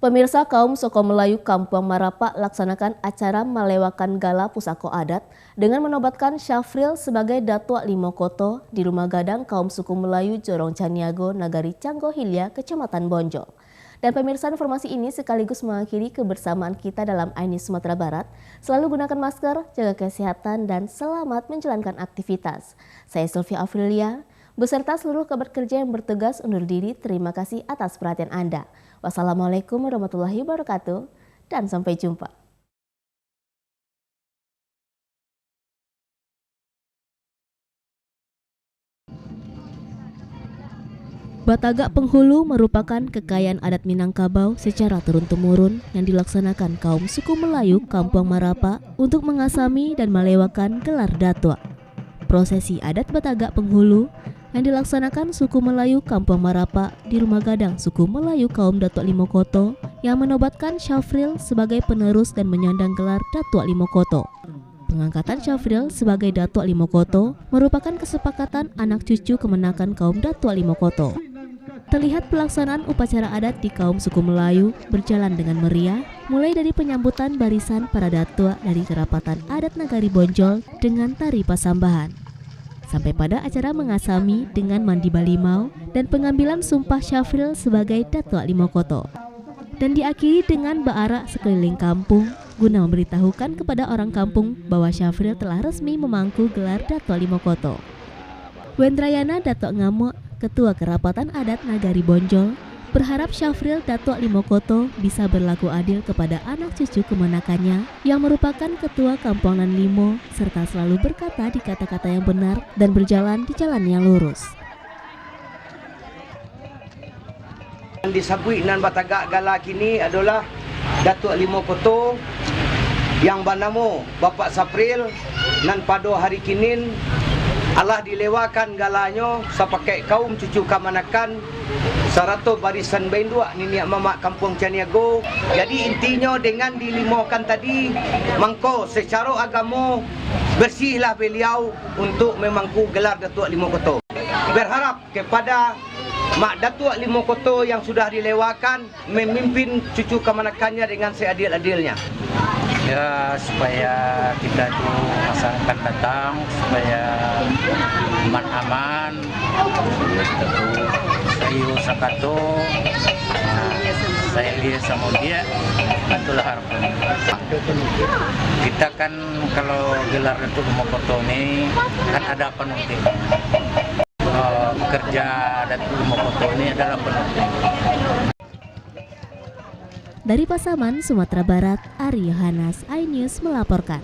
Pemirsa, kaum Soko Melayu Kampung Marapa laksanakan acara melewakan gala pusako adat dengan menobatkan Syafril sebagai Datua Limokoto di Rumah Gadang kaum suku Melayu Jorong Caniago, Nagari Canggo Hilya, Kecamatan Bonjol. Dan pemirsa, informasi ini sekaligus mengakhiri kebersamaan kita dalam iNews Sumatera Barat. Selalu gunakan masker, jaga kesehatan, dan selamat menjalankan aktivitas. Saya Sylvia Afrilia, beserta seluruh kabar kerja yang bertugas undur diri. Terima kasih atas perhatian Anda. Wassalamualaikum warahmatullahi wabarakatuh, dan sampai jumpa. Batagak Penghulu merupakan kekayaan adat Minangkabau secara turun-temurun yang dilaksanakan kaum suku Melayu Kampung Marapa untuk mengasami dan melewakan gelar Datua. Prosesi adat Batagak Penghulu yang dilaksanakan suku Melayu Kampung Marapa di Rumah Gadang suku Melayu kaum Datua Limokoto yang menobatkan Syafril sebagai penerus dan menyandang gelar Datua Limokoto. Pengangkatan Syafril sebagai Datua Limokoto merupakan kesepakatan anak cucu kemenakan kaum Datua Limokoto. Terlihat pelaksanaan upacara adat di kaum suku Melayu berjalan dengan meriah, mulai dari penyambutan barisan para datua dari kerapatan adat Nagari Bonjol dengan tari pasambahan, sampai pada acara mengasami dengan mandi balimau dan pengambilan sumpah Syafril sebagai Datua Limokoto. Dan diakhiri dengan ba'ara sekeliling kampung guna memberitahukan kepada orang kampung bahwa Syafril telah resmi memangku gelar Datua Limokoto. Wendrayana Datuk Ngamuk, Ketua Kerapatan Adat Nagari Bonjol, berharap Syafril Datua Limokoto bisa berlaku adil kepada anak cucu kemenakannya yang merupakan Ketua Kampungan Limo, serta selalu berkata di kata-kata yang benar dan berjalan di jalan yang lurus. Yang disabui nan Batagak gala kini adalah Datua Limokoto yang bernama Bapak Syafril nan pada hari kinin Allah dilewakan galanya sepakai kaum cucu kamanakan sarato barisan bendua niniak mamak kampung Caniago. Jadi intinya dengan dilimokan tadi mangko secara agama bersihlah beliau untuk memangku gelar Datua Limokoto. Berharap kepada Mak Datua Limokoto yang sudah dilewakan memimpin cucu kamanakannya dengan seadil-adilnya. Ya, supaya kita itu masa akan datang supaya aman-aman, saya sakato, saya lihat sama dia, itulah harapan. Kita kan kalau gelar Datua Limokoto ini kan ada penunting. Kerja Datua Limokoto ini adalah penunting. Dari Pasaman, Sumatera Barat, Ari Yohanes, iNews melaporkan.